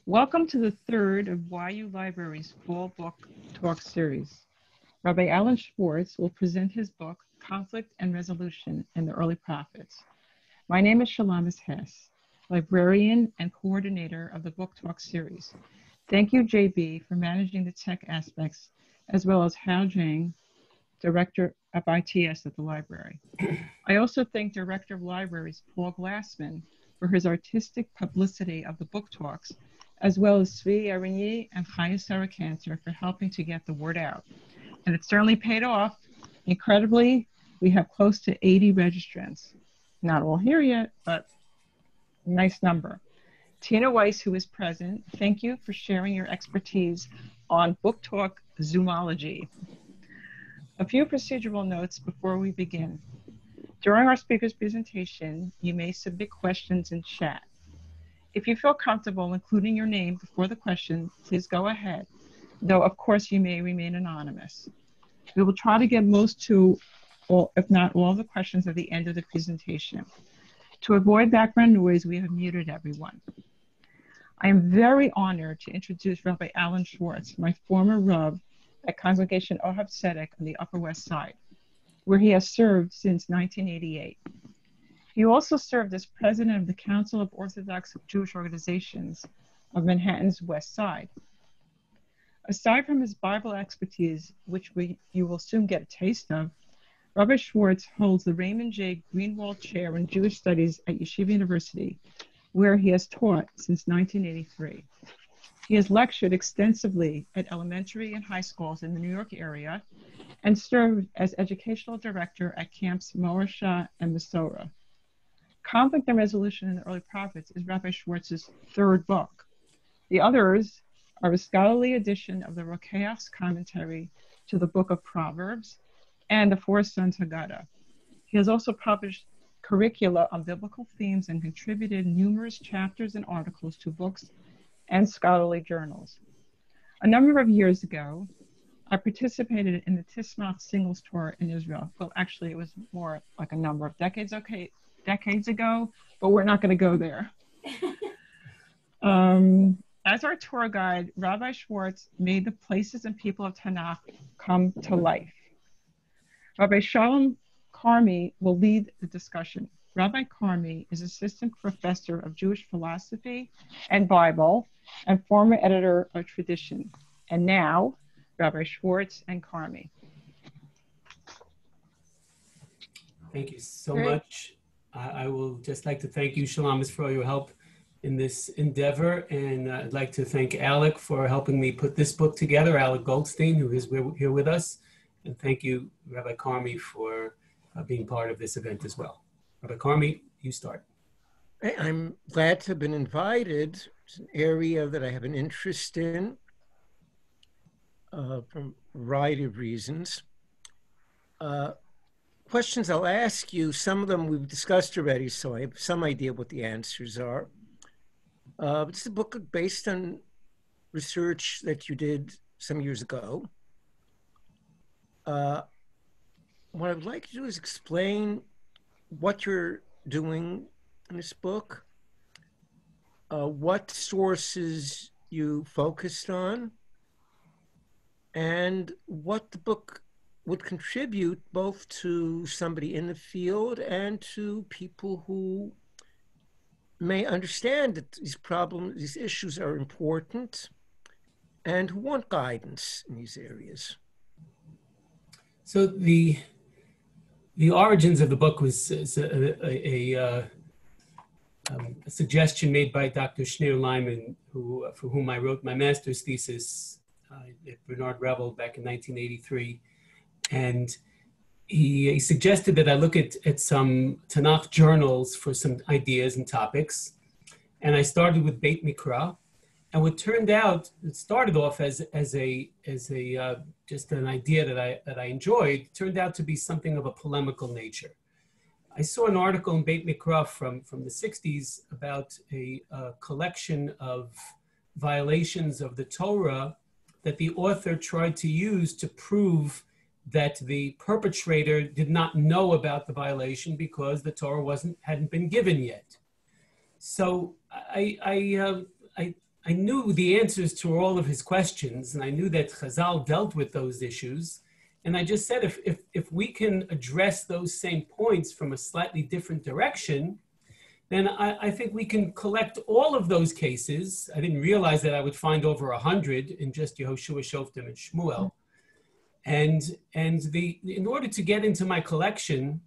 Welcome to the third of YU Library's Fall Book Talk series. Rabbi Alan Schwartz will present his book, Conflict and Resolution in the Early Prophets. My name is Shalamis Hess, librarian and coordinator of the Book Talk series. Thank you, JB, for managing the tech aspects, as well as Hao Jang, Director of ITS at the library. I also thank Director of Libraries, Paul Glassman, for his artistic publicity of the book talks, as well as Svi Arigny and Chaya Sarakanter for helping to get the word out. And it certainly paid off. Incredibly, we have close to 80 registrants. Not all here yet, but a nice number. Tina Weiss, who is present, thank you for sharing your expertise on book talk zoomology. A few procedural notes before we begin. During our speaker's presentation, you may submit questions in chat. If you feel comfortable including your name before the question, please go ahead, though of course you may remain anonymous. We will try to get most to, all, if not all, the questions at the end of the presentation. To avoid background noise, we have muted everyone. I am very honored to introduce Rabbi Alan Schwartz, my former Rav at Congregation Ohav Tzedek on the Upper West Side, where he has served since 1988. He also served as president of the Council of Orthodox Jewish Organizations of Manhattan's West Side. Aside from his Bible expertise, which you will soon get a taste of, Rabbi Schwartz holds the Raymond J. Greenwald Chair in Jewish Studies at Yeshiva University, where he has taught since 1983. He has lectured extensively at elementary and high schools in the New York area and served as educational director at camps Morashah and Mesorah. Conflict and Resolution in the Early Prophets is Rabbi Schwartz's third book. The others are a scholarly edition of the Rokeach's commentary to the Book of Proverbs and the Four Sons Haggadah. He has also published curricula on biblical themes and contributed numerous chapters and articles to books and scholarly journals. A number of years ago, I participated in the Tismach Singles Tour in Israel. Well, actually, it was more like a number of decades ago, but we're not going to go there. As our tour guide, Rabbi Schwartz made the places and people of Tanakh come to life. Rabbi Shalom Karmi will lead the discussion. Rabbi Karmi is assistant professor of Jewish philosophy and Bible and former editor of Tradition. And now, Rabbi Schwartz and Karmi. Thank you so much. I will just like to thank you, Shalamis, for all your help in this endeavor. And I'd like to thank Alec for helping me put this book together, Alec Goldstein, who is here with us. And thank you, Rabbi Karmi, for being part of this event as well. Rabbi Karmi, you start. I'm glad to have been invited. It's an area that I have an interest in from a variety of reasons. Questions I'll ask you, some of them we've discussed already, so I have some idea what the answers are. It's a book based on research that you did some years ago. What I'd like to do is explain what you're doing in this book, what sources you focused on, and what the book would contribute both to somebody in the field and to people who may understand that these problems, these issues are important and who want guidance in these areas. So the origins of the book was a suggestion made by Dr. Schneur Lyman, for whom I wrote my master's thesis at Bernard Revel back in 1983. And he suggested that I look at some Tanakh journals for some ideas and topics. And I started with Beit Mikra. And what turned out, it started off as just an idea that I enjoyed, turned out to be something of a polemical nature. I saw an article in Beit Mikra from the 60s about a collection of violations of the Torah that the author tried to use to prove that the perpetrator did not know about the violation because the Torah hadn't been given yet. So I I knew the answers to all of his questions, and I knew that Chazal dealt with those issues. And I just said, if we can address those same points from a slightly different direction, then I think we can collect all of those cases. I didn't realize that I would find over 100 in just Yehoshua, Shoftim, and Shmuel. And in order to get into my collection,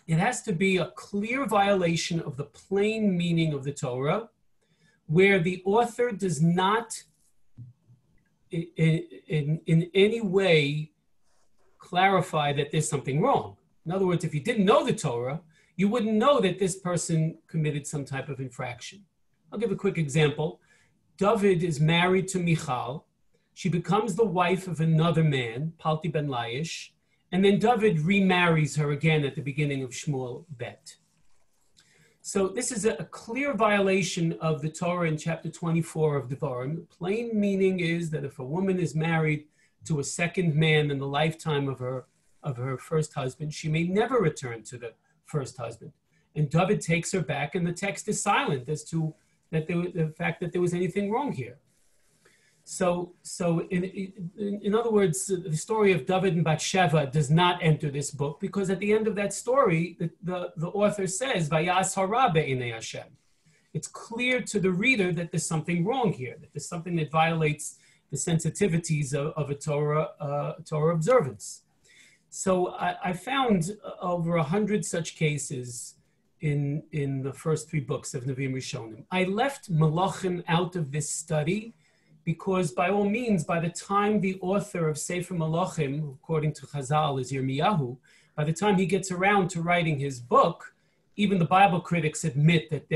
it has to be a clear violation of the plain meaning of the Torah, where the author does not in any way clarify that there's something wrong. In other words, if you didn't know the Torah, you wouldn't know that this person committed some type of infraction. I'll give a quick example. David is married to Michal. She becomes the wife of another man, Palti ben Laish, and then David remarries her again at the beginning of Shmuel Bet. So this is a clear violation of the Torah in chapter 24 of Devarim. The plain meaning is that if a woman is married to a second man in the lifetime of her first husband, she may never return to the first husband. And David takes her back, and the text is silent as to the fact that there was anything wrong here. So in other words, the story of David and Bathsheba does not enter this book, because at the end of that story, the author says, Vayas hara be'inei Hashem. It's clear to the reader that there's something wrong here, that there's something that violates the sensitivities of a Torah observance. So I found over 100 such cases in the first 3 books of Nevi'im Rishonim. I left Malachim out of this study because, by all means, by the time the author of Sefer Malachim, according to Chazal, is Yirmiyahu, by the time he gets around to writing his book, even the Bible critics admit that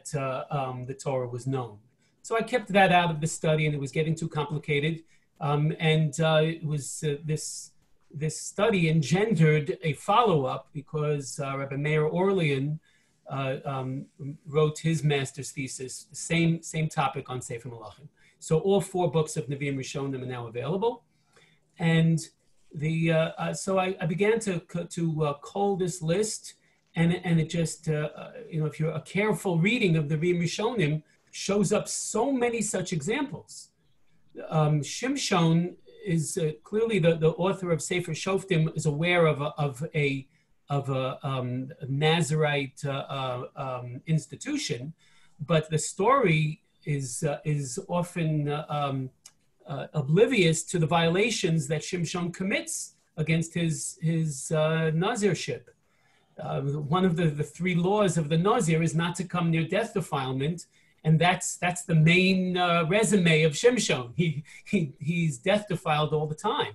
the Torah was known. So I kept that out of the study, and it was getting too complicated. It was this study engendered a follow-up because Rabbi Meir Orlean wrote his master's thesis, the same topic on Sefer Malachim. So all 4 books of Nevi'im Rishonim are now available, and so I began to cull this list, and it just if you're a careful reading of the Nevi'im Rishonim, shows up so many such examples. Shimshon is clearly the author of Sefer Shoftim is aware of a Nazarite institution, but the story is often oblivious to the violations that Shimshon commits against his Nazirship. One of the 3 laws of the Nazir is not to come near death defilement, and that's the main resume of Shimshon. He's death defiled all the time.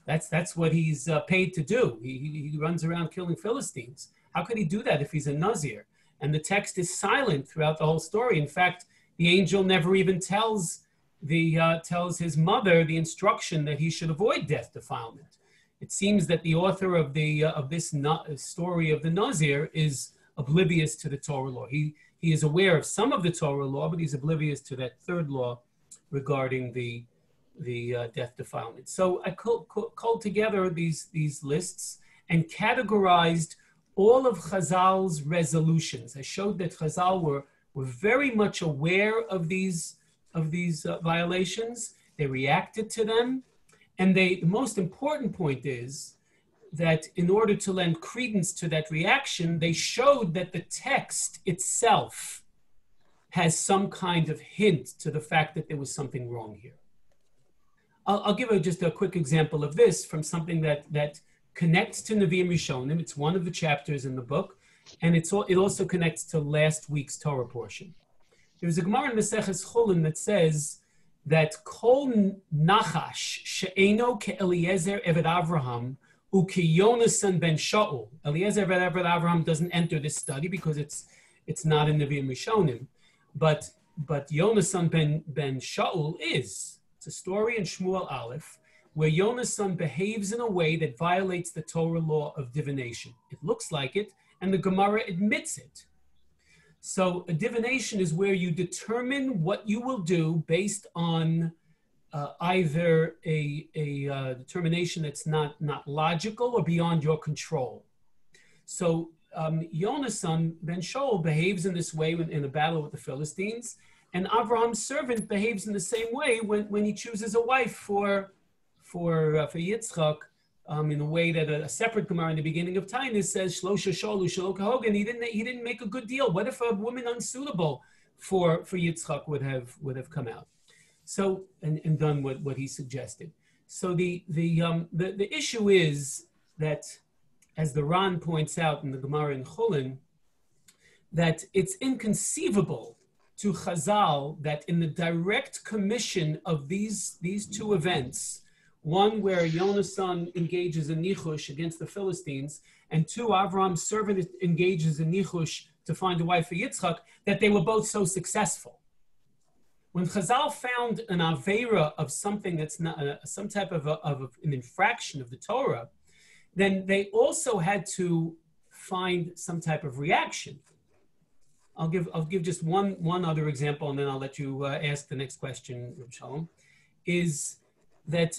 That's what he's paid to do. He runs around killing Philistines. How could he do that if he's a Nazir? And the text is silent throughout the whole story. In fact, the angel never even tells his mother the instruction that he should avoid death defilement. It seems that the author of this story of the Nazir is oblivious to the Torah law. He is aware of some of the Torah law, but he's oblivious to that 3rd law regarding the death defilement. So I culled together these lists and categorized all of Chazal's resolutions. I showed that Chazal were very much aware of these violations. They reacted to them, and the most important point is that in order to lend credence to that reaction, they showed that the text itself has some kind of hint to the fact that there was something wrong here. I'll give just a quick example of this from something that connects to Nevi'im Rishonim. It's one of the chapters in the book, and it also connects to last week's Torah portion. There's a Gemara in Maseches Chulin that says that Kol Nachash she'eno ke'Eliezer Eved Avraham uki Yonasan ben Shaul. Eliezer Eved Avraham doesn't enter this study because it's not in Nevi'im Rishonim, but Yonasan ben Shaul is. It's a story in Shmuel Aleph where Yonasan behaves in a way that violates the Torah law of divination. It looks like it, and the Gemara admits it. So a divination is where you determine what you will do based on either a determination that's not logical or beyond your control. So Yonasan ben Shaul behaves in this way in a battle with the Philistines, And Abraham's servant behaves in the same way when he chooses a wife for Yitzchak, in a way that a separate Gemara in the beginning of Tainus says, Shlosha Sholu Shelo Kahogan. He didn't make a good deal. What if a woman unsuitable for Yitzchak would have come out? So and done what he suggested. So the issue is that, as the Ran points out in the Gemara in Chulin, that it's inconceivable to Chazal that in the direct commission of these two events, one where Yonasan engages in nichush against the Philistines, and two, Avram's servant engages in nichush to find a wife for Yitzchak, that they were both so successful. When Chazal found an aveira of something that's not some type of an infraction of the Torah, then they also had to find some type of reaction. I'll give just one other example, and then I'll let you ask the next question, Reb Shalom. Is that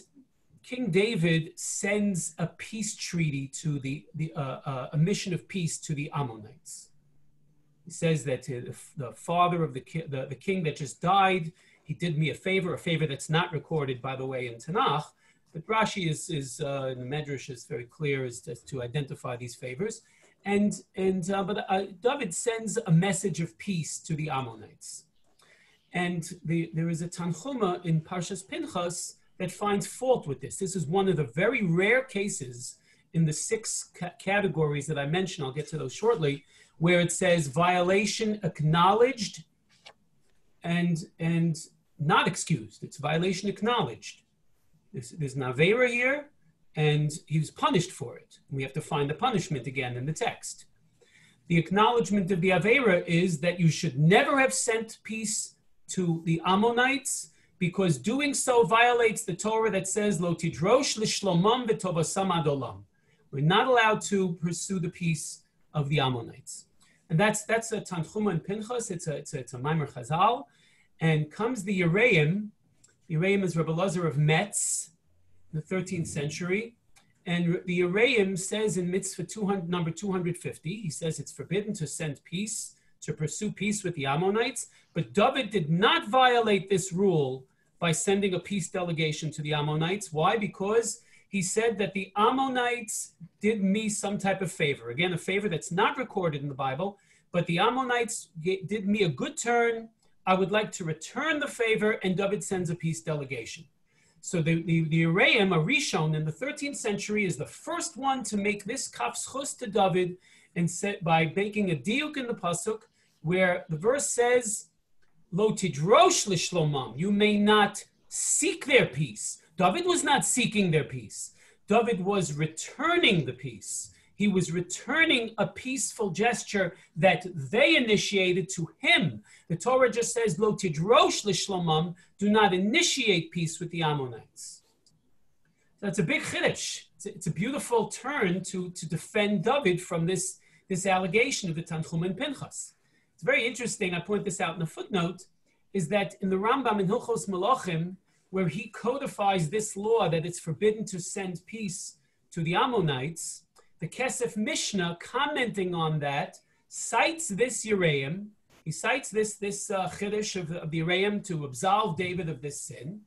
King David sends a peace treaty to a mission of peace to the Ammonites. He says that the father of the king that just died, he did me a favor that's not recorded, by the way, in Tanakh. But Rashi is in the Medrash is very clear as to identify these favors. But David sends a message of peace to the Ammonites. And there is a Tanchuma in Parshas Pinchas that finds fault with this. This is one of the very rare cases in the 6 categories that I mentioned, I'll get to those shortly, where it says violation acknowledged and not excused. It's violation acknowledged. There's an Aveira here, and he was punished for it. We have to find the punishment again in the text. The acknowledgement of the Aveira is that you should never have sent peace to the Ammonites, because doing so violates the Torah that says, Lo tidrosh lishlomam v'tovasam ad olam. We're not allowed to pursue the peace of the Ammonites. And that's a Tanchuma and Pinchas, it's a Maimer Chazal. And comes the Yereim. Yereim is Rabbi Lazar of Metz, in the 13th century. And the Yereim says in mitzvah number 250, he says it's forbidden to send peace, to pursue peace with the Ammonites. But David did not violate this rule by sending a peace delegation to the Ammonites. Why? Because he said that the Ammonites did me some type of favor. Again, a favor that's not recorded in the Bible, but the Ammonites did me a good turn. I would like to return the favor, and David sends a peace delegation. So the Yereim, a Rishon in the 13th century, is the first one to make this kaf schus to David, and by making a diuk in the pasuk, where the verse says, Lo tidrosh lishlomam, you may not seek their peace. David was not seeking their peace. David was returning the peace. He was returning a peaceful gesture that they initiated to him. The Torah just says, Lo tidrosh lishlomam, do not initiate peace with the Ammonites. That's a big chiddush. It's a beautiful turn to defend David from this allegation of the Tanchum and Pinchas. It's very interesting, I point this out in a footnote, is that in the Rambam in Hilchos Malachim, where he codifies this law that it's forbidden to send peace to the Ammonites, the Kesef Mishnah, commenting on that, cites this Yereim. He cites this chiddush of the Yereim to absolve David of this sin.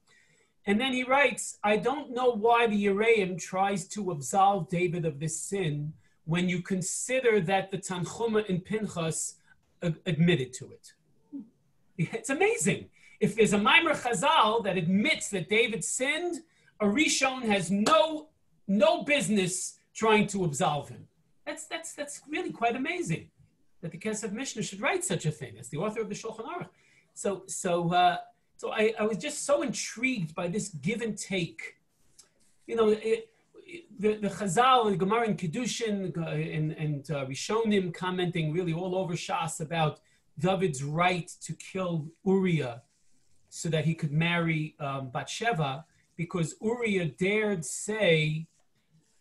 And then he writes, I don't know why the Yereim tries to absolve David of this sin when you consider that the Tanchuma and Pinchas admitted to it. It's amazing. If there's a Maimer Chazal that admits that David sinned, a Rishon has no business trying to absolve him. That's really quite amazing that the Kesef Mishnah should write such a thing as the author of the Shulchan Aruch. So I was just so intrigued by this give and take. You know, the Chazal, the Gemara in Kiddushin, and Rishonim commenting really all over Shas about David's right to kill Uriah so that he could marry Bathsheba, because Uriah dared say,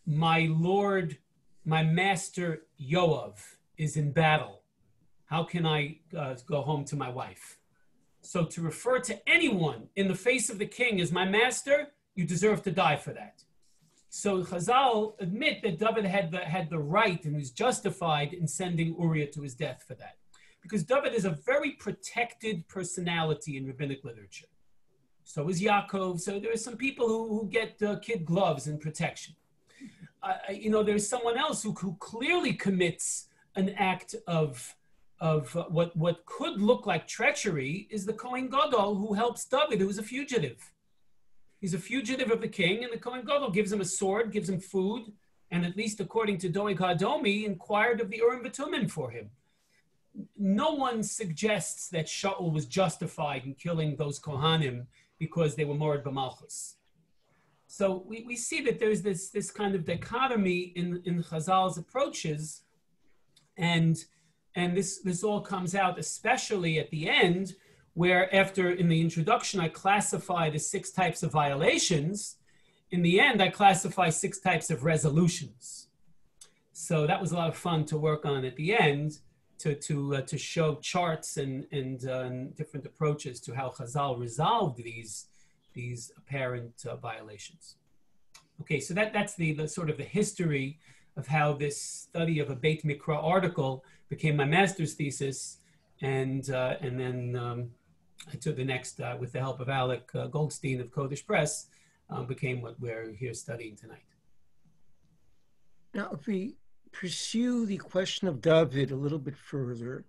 my lord, my master Yoav is in battle. How can I go home to my wife? So to refer to anyone in the face of the king as my master, you deserve to die for that. So Chazal admit that David had the right and was justified in sending Uriah to his death for that. because David is a very protected personality in rabbinic literature. So is Yaakov. So there are some people who get kid gloves and protection. There's someone else who clearly commits an act of what could look like treachery, is the Kohen Gadol who helps David, who is a fugitive. He's a fugitive of the king, and the Kohen Gadol gives him a sword, gives him food, and at least according to Doeg HaDomi, inquired of the Urim V'Tumim for him. No one suggests that Shaul was justified in killing those Kohanim because they were mored b'malchus. So we see that there's this kind of dichotomy in Chazal's approaches, and this all comes out especially at the end, where after in the introduction I classify the 6 types of violations. In the end, I classify 6 types of resolutions. So that was a lot of fun to work on at the end, to show charts and different approaches to how Chazal resolved these apparent violations. Okay, so that's the sort of the history of how this study of a Beit Mikra article became my master's thesis, and then I took the next, with the help of Alec Goldstein of Kodesh Press, became what we're here studying tonight. Now, if we pursue the question of David a little bit further,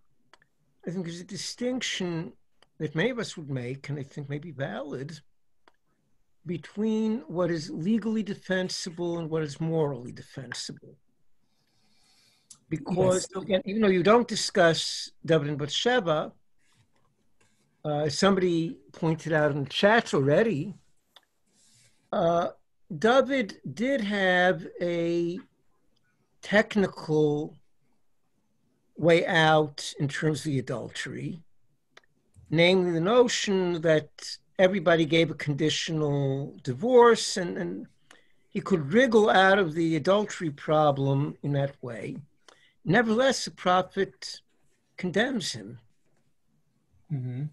I think there's a distinction that many of us would make, and I think may be valid, between what is legally defensible and what is morally defensible. Because, yes, again, even though you don't discuss David and Bathsheba, somebody pointed out in the chat already, David did have a technical way out in terms of the adultery, namely the notion that everybody gave a conditional divorce, and he could wriggle out of the adultery problem in that way. Nevertheless, the prophet condemns him. Mm-hmm.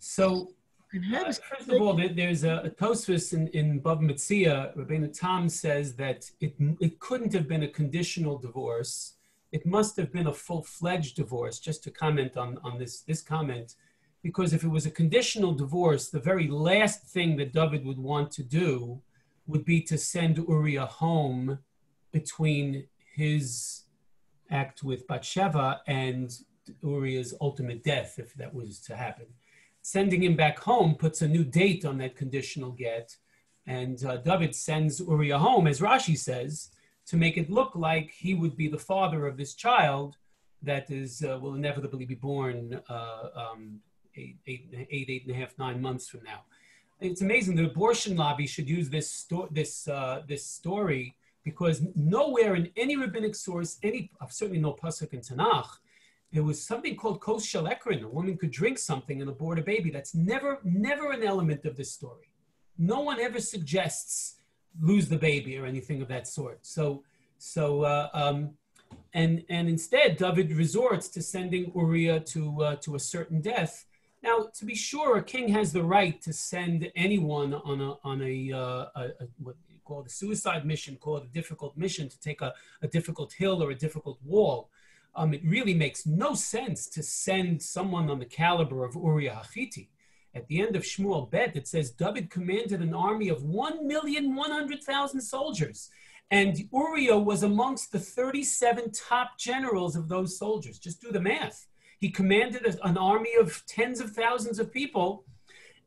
So, first of all, there's a Tosfos in Bava Metzia. Rabbeinu Tam says that it couldn't have been a conditional divorce. It must have been a full-fledged divorce, just to comment on this comment, because if it was a conditional divorce, the very last thing that David would want to do would be to send Uriah home between his act with Bathsheba and Uriah's ultimate death, if that was to happen. Sending him back home puts a new date on that conditional get, and David sends Uriah home, as Rashi says, to make it look like he would be the father of this child that will inevitably be born 8.5, 9 months from now. It's amazing. The abortion lobby should use this story, because nowhere in any rabbinic source, certainly no pasuk in Tanakh, there was something called kos shel ekron. A woman could drink something and abort a baby. That's never an element of this story. No one ever suggests lose the baby or anything of that sort. And instead, David resorts to sending Uriah to a certain death. Now, to be sure, a king has the right to send anyone on a what you call a suicide mission, call it a difficult mission, to take a difficult hill or a difficult wall. It really makes no sense to send someone on the caliber of Uriah HaChiti. At the end of Shmuel Bet, it says David commanded an army of 1,100,000 soldiers, and Uriah was amongst the 37 top generals of those soldiers. Just do the math. He commanded an army of tens of thousands of people,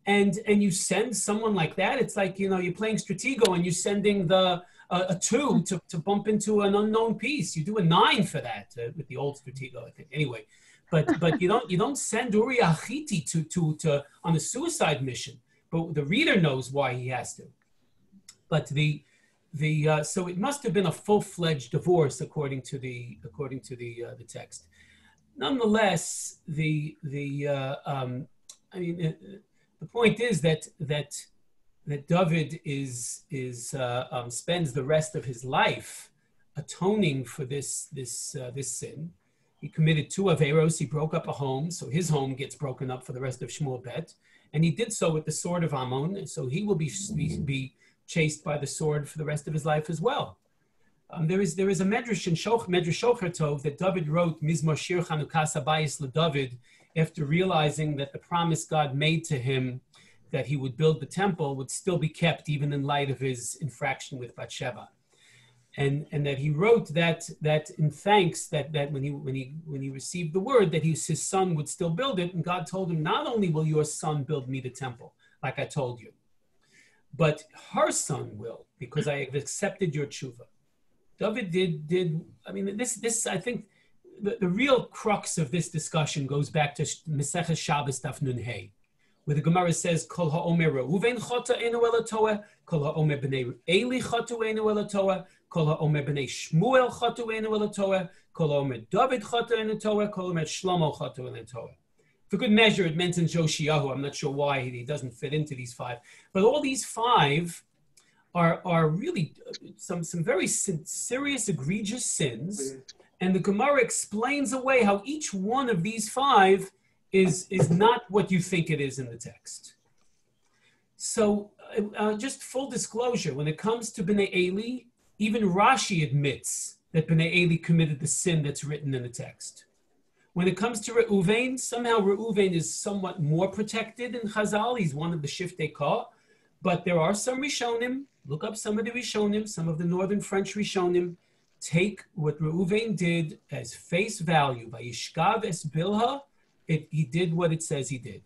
and you send someone like that. It's like, you're playing Stratego and you're sending a 2 to bump into an unknown piece. You do a 9 for that with the old Stratego, I think. Anyway, but you don't send Uriah HaChiti to on a suicide mission. But the reader knows why he has to. But so it must have been a full-fledged divorce according to the text. Nonetheless, the point is that David spends the rest of his life atoning for this sin. He committed 2 averos. He broke up a home, so his home gets broken up for the rest of Shmuel Bet, and he did so with the sword of Ammon. So he will be chased by the sword for the rest of his life as well. There is a medrash in Medrash Shocher Tov that David wrote Mizmor Shir Chanukas Habayis LeDavid after realizing that the promise God made to him that he would build the temple would still be kept even in light of his infraction with Bathsheba, and that he wrote that in thanks that when he received the word that his son would still build it, and God told him, not only will your son build me the temple like I told you, but her son will, because I have accepted your tshuva. David did. I mean, this I think the real crux of this discussion goes back to Maseches Shabbos Daf Nun Hey, where the Gemara says, Kol ha'omer Reuven chata einu ela toa, Kol ha'omer b'nei Eli chatu einu ela toa, Kol ha'omer b'nei Shmuel chatu einu ela toa, Kol ha'omer David chatu einu toa, Kol ha'omer Shlomo chatu einu toa. For good measure, it mentions Joshiyahu. I'm not sure why he doesn't fit into these five, but all these five are really some very serious, egregious sins, and the Gemara explains away how each one of these five is not what you think it is in the text. So just full disclosure, when it comes to Bnei Eli, even Rashi admits that Bnei Eli committed the sin that's written in the text. When it comes to Reuven, somehow Reuven is somewhat more protected in Chazal. He's one of the Shiftei Ka, but there are some Rishonim. Look up some of the Rishonim, some of the Northern French Rishonim. Take what Reuven did as face value. Vayishkav es bilha, he did what it says he did.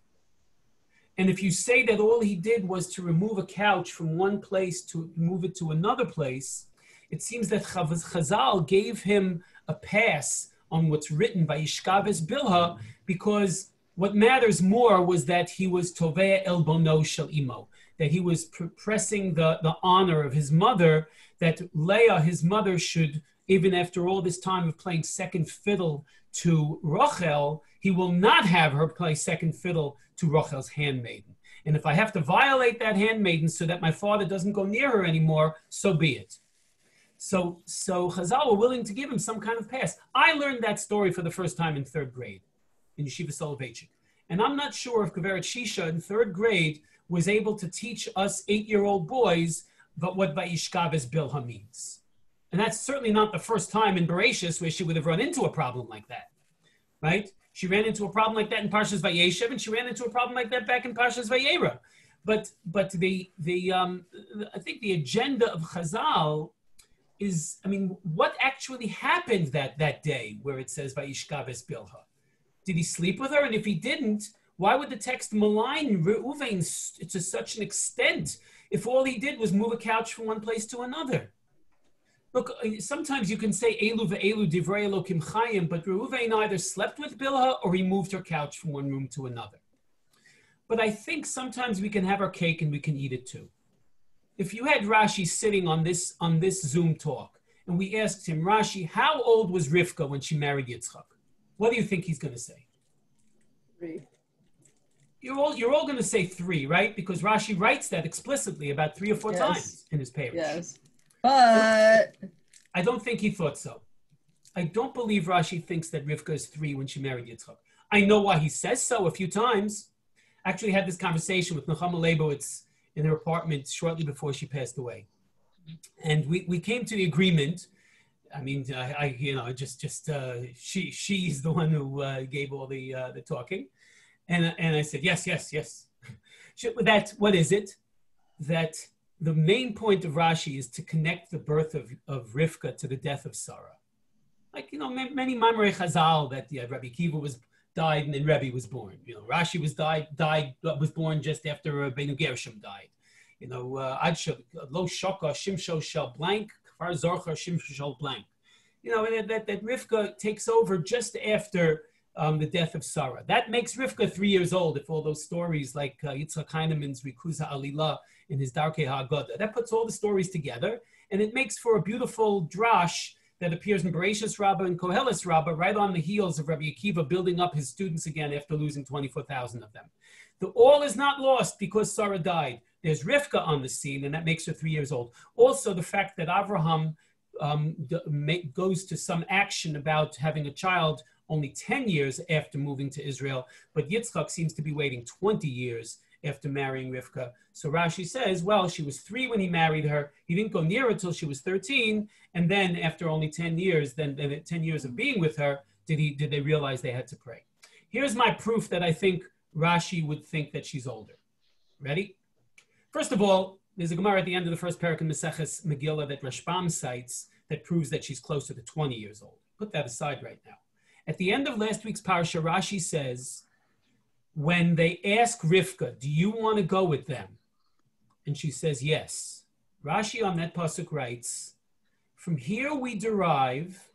And if you say that all he did was to remove a couch from one place to move it to another place, it seems that Chazal gave him a pass on what's written by Yishkav es bilha, because what matters more was that he was tovea el bono shel imo, that he was pressing the honor of his mother, that Leah, his mother, should, even after all this time of playing second fiddle to Rachel, he will not have her play second fiddle to Rachel's handmaiden. And if I have to violate that handmaiden so that my father doesn't go near her anymore, so be it. So Chazal were willing to give him some kind of pass. I learned that story for the first time in third grade in Yeshiva Soloveitchik. And I'm not sure if Geveret Shisha in third grade was able to teach us 8-year-old boys but what Vayishkav es bilha means. And that's certainly not the first time in Bereshis where she would have run into a problem like that, right? She ran into a problem like that in Parshas Vayeshev, and she ran into a problem like that back in Parshas Vayera. But I think the agenda of Chazal is, I mean, what actually happened that day where it says Vayishkav es bilha? Did he sleep with her? And if he didn't, why would the text malign Reuven to such an extent if all he did was move a couch from one place to another? Look, sometimes you can say Elu ve'elu divrei Elokim chayim, but Reuven either slept with Bilha or he moved her couch from one room to another. But I think sometimes we can have our cake and we can eat it too. If you had Rashi sitting on this Zoom talk and we asked him, Rashi, how old was Rivka when she married Yitzchak? What do you think he's going to say? 3. You're all going to say 3, right? Because Rashi writes that explicitly about 3 or 4 times in his papers. Yes. But I don't think he thought so. I don't believe Rashi thinks that Rivka is 3 when she married Yitzchak. I know why he says so a few times. I actually had this conversation with Nechama Leibowitz in her apartment shortly before she passed away. And we came to the agreement. I mean, she's the one who gave all the talking. And I said, yes. What is it? That the main point of Rashi is to connect the birth of Rivka to the death of Sarah. Like, many Mamrei Chazal that Rabbi Kiva died and then Rebbe was born. Rashi was born just after Benu Gershom died. Lo shoka shimsho shel blank, kfar zorcha shimsho shel blank. That Rivka takes over just after the death of Sarah. That makes Rivka 3 years old, if all those stories like Yitzchak Heinemann's Rikuza Alila in his Darkei HaAgoda, that puts all the stories together, and it makes for a beautiful drash that appears in Bereshis Rabbah and Koheles Rabbah, right on the heels of Rabbi Akiva building up his students again after losing 24,000 of them. The all is not lost because Sarah died. There's Rivka on the scene, and that makes her 3 years old. Also, the fact that Avraham goes to some action about having a child only 10 years after moving to Israel, but Yitzchak seems to be waiting 20 years after marrying Rivka. So Rashi says, well, she was 3 when he married her. He didn't go near her till she was 13. And then after only 10 years, then 10 years of being with her, did they realize they had to pray. Here's my proof that I think Rashi would think that she's older. Ready? First of all, there's a Gemara at the end of the first parak in Maseches Megillah that Rashbam cites that proves that she's closer to 20 years old. Put that aside right now. At the end of last week's parsha, Rashi says, when they ask Rivka, do you want to go with them? And she says, yes. Rashi on that pasuk writes, from here we derive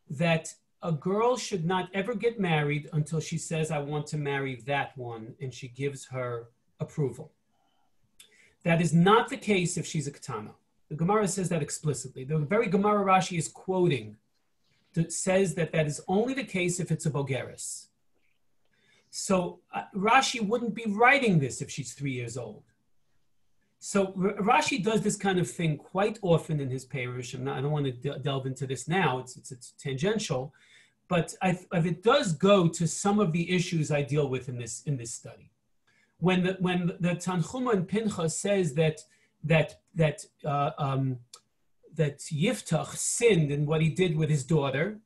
that a girl should not ever get married until she says, I want to marry that one, and she gives her approval. That is not the case if she's a ketana. The Gemara says that explicitly. The very Gemara Rashi is quoting that says that that is only the case if it's a bogeres. So Rashi wouldn't be writing this if she's 3 years old. So Rashi does this kind of thing quite often in his Perush. I don't want to delve into this now. It's tangential, but it does go to some of the issues I deal with in this study. When the Tanchuma and Pincha says that Yiftach sinned in what he did with his daughter,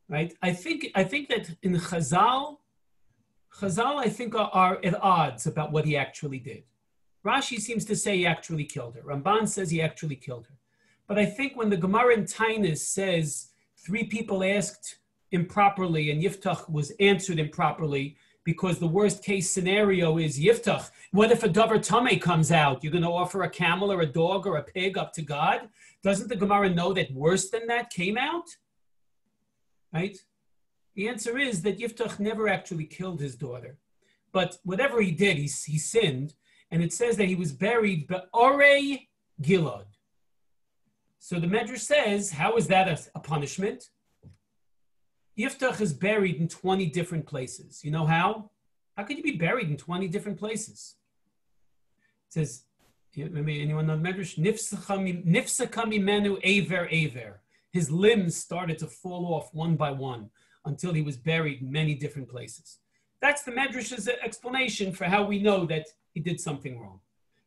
right? I think that in Chazal I think are at odds about what he actually did. Rashi seems to say he actually killed her. Ramban says he actually killed her. But I think when the Gemara in Tainus says 3 people asked improperly and Yiftach was answered improperly because the worst case scenario is Yiftach. What if a Dover Tameh comes out? You're going to offer a camel or a dog or a pig up to God? Doesn't the Gemara know that worse than that came out? Right? The answer is that Yiftach never actually killed his daughter. But whatever he did, he sinned. And it says that he was buried be'orei Gilad. So the Medrash says, how is that a punishment? Yiftach is buried in 20 different places. You know how? How could you be buried in 20 different places? It says, anyone know the Medrash? Nifsaka mimenu aver. His limbs started to fall off one by one until he was buried in many different places. That's the Medrash's explanation for how we know that he did something wrong.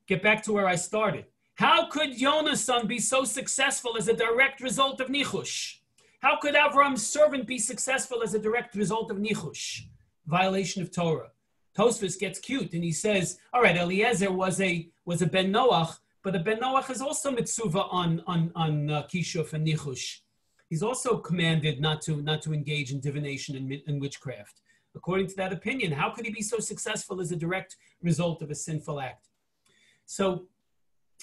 Get back to where I started. How could Yonah's son be so successful as a direct result of nichush? How could Avram's servant be successful as a direct result of nichush? Violation of Torah. Tosfos gets cute and he says, all right, Eliezer was a ben Noach, but a ben Noach is also mitzuva on kishuf and nichush. He's also commanded not to engage in divination and witchcraft. According to that opinion, how could he be so successful as a direct result of a sinful act? So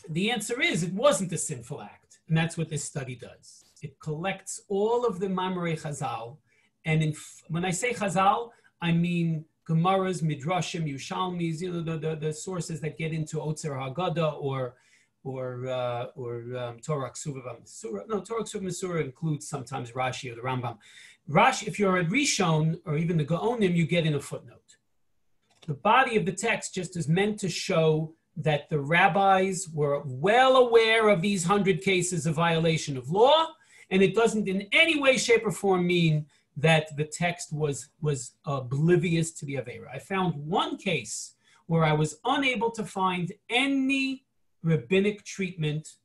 the answer is it wasn't a sinful act. And that's what this study does. It collects all of the Mamarei Chazal. And when I say Chazal, I mean Gemaras, Midrashim, Yushalmis, the sources that get into Otzer Haggadah or Torah Ksuva V'Mesura. No, Torah Ksuva V'Mesura includes sometimes Rashi or the Rambam. Rashi, if you're at Rishon or even the Gaonim, you get in a footnote. The body of the text just is meant to show that the rabbis were well aware of these 100 cases of violation of law, and it doesn't in any way, shape, or form mean that the text was oblivious to the Aveira. I found one case where I was unable to find any rabbinic treatment,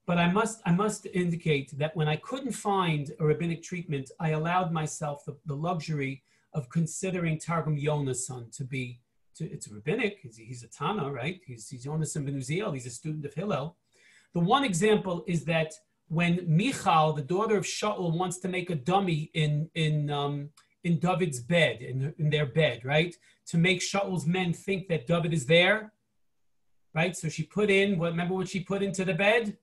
but I must indicate that when I couldn't find a rabbinic treatment, I allowed myself the luxury of considering Targum Yonah's son it's rabbinic, he's a Tana, right? He's Yonas ben Uziel, he's a student of Hillel. The one example is that when Michal, the daughter of Shaul, wants to make a dummy in David's bed, in their bed, right? To make Shaul's men think that David is there, right? So she put in, remember what she put into the bed?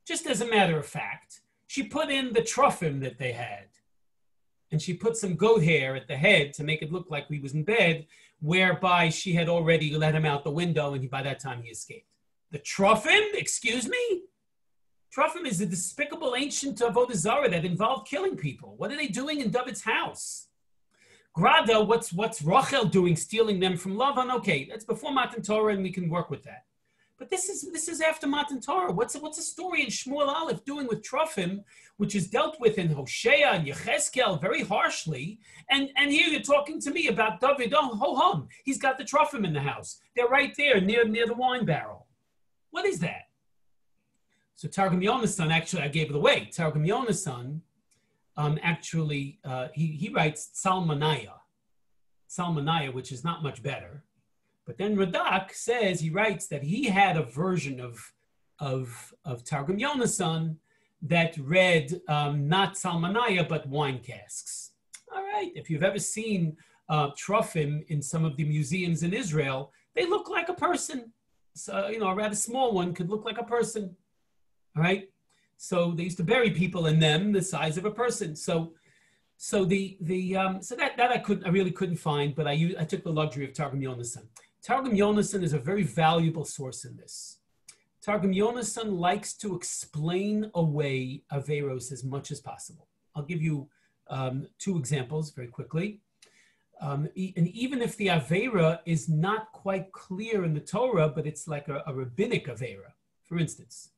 Just as a matter of fact, she put in the trophim that they had. And she put some goat hair at the head to make it look like he was in bed, whereby she had already let him out the window and by that time he escaped. The trophim? Excuse me? Trophim is a despicable ancient avodah zarah that involved killing people. What are they doing in David's house? Grada, what's Rachel doing, stealing them from Lavan? Okay, that's before Matan Torah and we can work with that. But this is after Matan Torah. What's a story in Shmuel Aleph doing with Trofim, which is dealt with in Hosea and Yechezkel very harshly, and here you're talking to me about David. Oh, ho hum, he's got the Trofim in the house. They're right there near the wine barrel. What is that? So Targum Yonasan, actually, I gave it away. Targum Yonasan, he writes Salmaniah, which is not much better. But then Radak says, he writes that he had a version of Targum Yonasan that read not Salmaniah, but wine casks. All right, if you've ever seen Trofim in some of the museums in Israel, they look like a person. So, a rather small one could look like a person. All right, so they used to bury people in them the size of a person. So that I really couldn't find, but I took the luxury of Targum Yonasan. Targum Yonasan is a very valuable source in this. Targum Yonasan likes to explain away Averos as much as possible. I'll give you 2 examples very quickly. And even if the Avera is not quite clear in the Torah, but it's like a rabbinic Avera. For instance,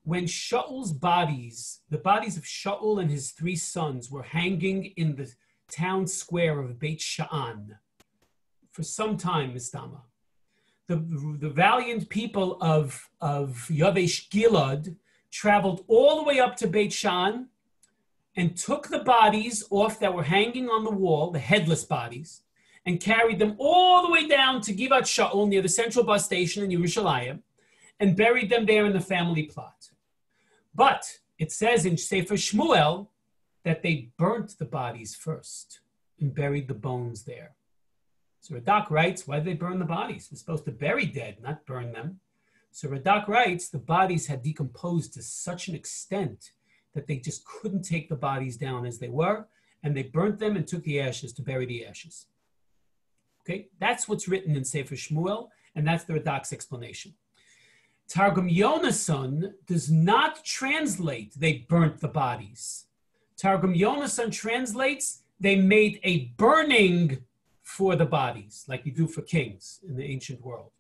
when Shaul's bodies, the bodies of Shaul and his 3 sons were hanging in the town square of Beit Sha'an for some time, Mistama, the valiant people of Yavesh Gilad traveled all the way up to Beit Sha'an and took the bodies off that were hanging on the wall, the headless bodies, and carried them all the way down to Givat Shaul near the central bus station in Yerushalayim and buried them there in the family plot. But it says in Sefer Shmuel that they burnt the bodies first and buried the bones there. So Radak writes, why did they burn the bodies? They're supposed to bury dead, not burn them. So Radak writes, the bodies had decomposed to such an extent that they just couldn't take the bodies down as they were, and they burnt them and took the ashes to bury the ashes. Okay, that's what's written in Sefer Shmuel, and that's the Radak's explanation. Targum Yonasan does not translate they burnt the bodies. Targum Yonasan translates they made a burning for the bodies, like you do for kings in the ancient world.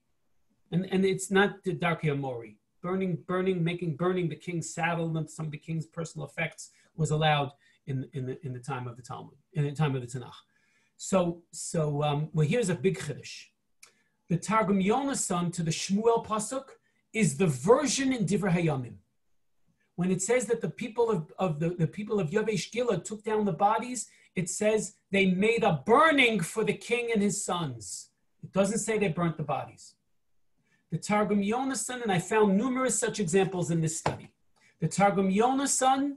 And it's not the Darkei Amori. Burning the king's saddle and some of the king's personal effects was allowed in the time of the Talmud, in the time of the Tanakh. So here's a big chiddush. The Targum Yonasan to the Shmuel pasuk is the version in Divrei Hayamim. When it says that the people of Yavesh Gilad took down the bodies, it says they made a burning for the king and his sons. It doesn't say they burnt the bodies. The Targum Yonasan, and I found numerous such examples in this study, the Targum Yonasan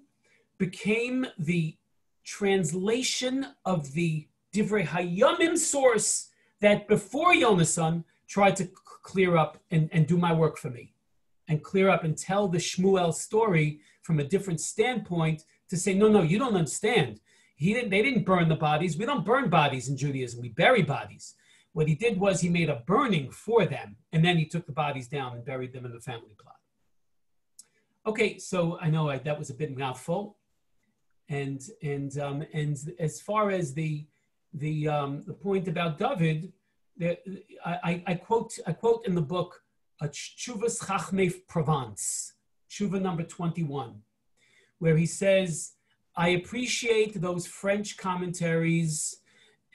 became the translation of the Divrei Hayamim source that before Yonasan tried to clear up and do my work for me and clear up and tell the Shmuel story from a different standpoint to say, no, you don't understand. They didn't burn the bodies. We don't burn bodies in Judaism. We bury bodies. What he did was he made a burning for them, and then he took the bodies down and buried them in the family plot. Okay, so I know that was a bit mouthful, and as far as the point about David, I quote in the book Tshuvas Chachmei Provence, Tshuva number 21, where he says, I appreciate those French commentaries